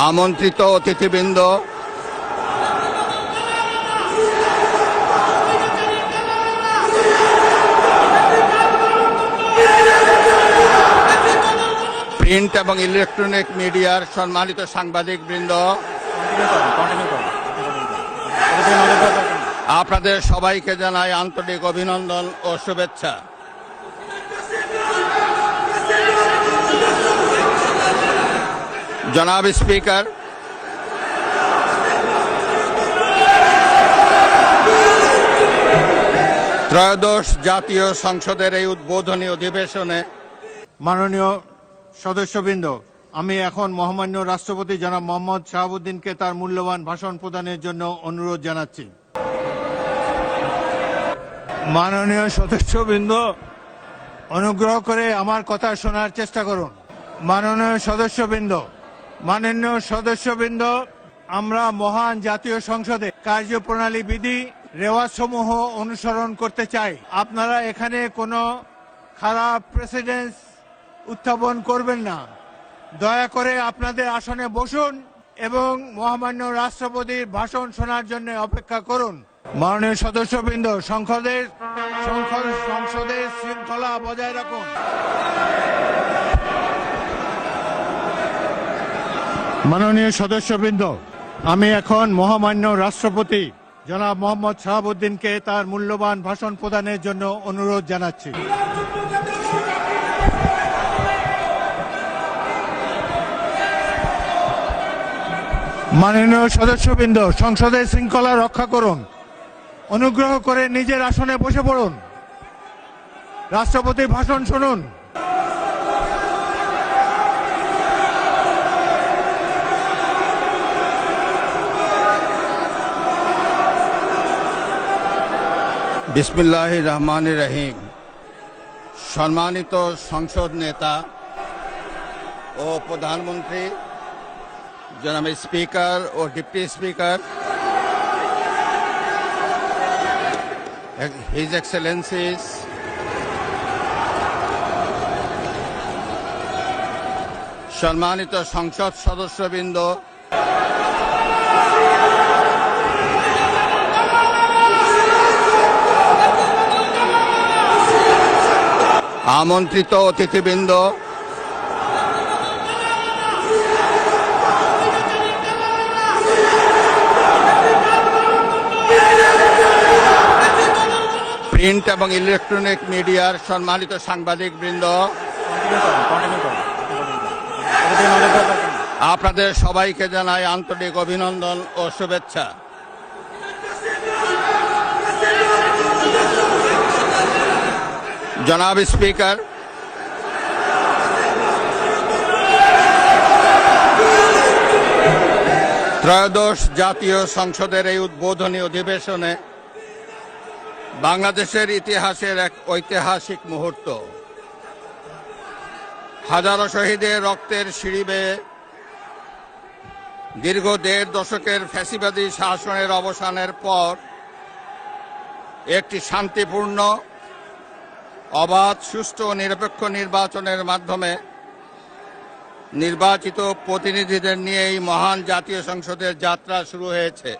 আমন্ত্রিত অতিথিবৃন্দ, প্রিন্ট এবং ইলেকট্রনিক মিডিয়ার সম্মানিত সাংবাদিকবৃন্দ, আপনাদের সবাইকে জানাই আন্তরিক অভিনন্দন ও শুভেচ্ছা। জনাব স্পিকার, ত্রয়োদশ জাতীয় সংসদের এই উদ্বোধনী অধিবেশনে মাননীয় সদস্যবৃন্দ, আমি এখন মহামান্য রাষ্ট্রপতি জনাব মোহাম্মদ শাহাবুদ্দিনকে তার মূল্যবান ভাষণ প্রদানের জন্য অনুরোধ জানাচ্ছি। মাননীয় সদস্যবৃন্দ, অনুগ্রহ করে আমার কথা শোনার চেষ্টা করুন। মাননীয় সদস্যবৃন্দ, আমরা মহান জাতীয় সংসদে কার্যপ্রণালী বিধি রেওয়াজসমূহ অনুসরণ করতে চাই। আপনারা এখানে কোনো খারাপ প্রেসিডেন্স উত্থাপন করবেন না। দয়া করে আপনাদের আসনে বসুন এবং মহামান্য রাষ্ট্রপতির ভাষণ শোনার জন্য অপেক্ষা করুন। মাননীয় সদস্যবৃন্দ, সংসদের শৃঙ্খলা বজায় রাখুন। মাননীয় সদস্যবৃন্দ, আমি এখন মহামান্য রাষ্ট্রপতি জনাব মোহাম্মদ শাহাবুদ্দিনকে তার মূল্যবান ভাষণ প্রদানের জন্য অনুরোধ জানাচ্ছি। মাননীয় সদস্যবৃন্দ, সংসদের শৃঙ্খলা রক্ষা করুন। অনুগ্রহ করে নিজের আসনে বসে পড়ুন। রাষ্ট্রপতির ভাষণ শুনুন। বিসমিল্লাহির রহমানির রহিম। সম্মানিত সংসদ নেতা ও প্রধানমন্ত্রী, জনাব স্পিকার ও ডিপ্টি স্পিকার, হিজ এক্সেলেন্সিস, সম্মানিত সংসদ সদস্যবৃন্দ, আমন্ত্রিত অতিথিবৃন্দ, প্রিন্ট এবং ইলেকট্রনিক মিডিয়ার সম্মানিত সাংবাদিকবৃন্দ, আপনাদের সবাইকে জানাই আন্তরিক অভিনন্দন ও শুভেচ্ছা। জনাব স্পিকার, ত্রয়োদশ জাতীয় সংসদের এই উদ্বোধনী অধিবেশনে বাংলাদেশের ইতিহাসের এক ঐতিহাসিক মুহূর্ত। হাজারো শহীদের রক্তের সিঁড়ি বেয়ে দীর্ঘ ১.৫ দশকের ফ্যাসিবাদী শাসনের অবসানের পর একটি শান্তিপূর্ণ, অবাধ, সুষ্ঠু ও নিরপেক্ষ নির্বাচনের মাধ্যমে নির্বাচিত প্রতিনিধিদের নিয়ে এই মহান জাতীয় সংসদের যাত্রা শুরু হয়েছে।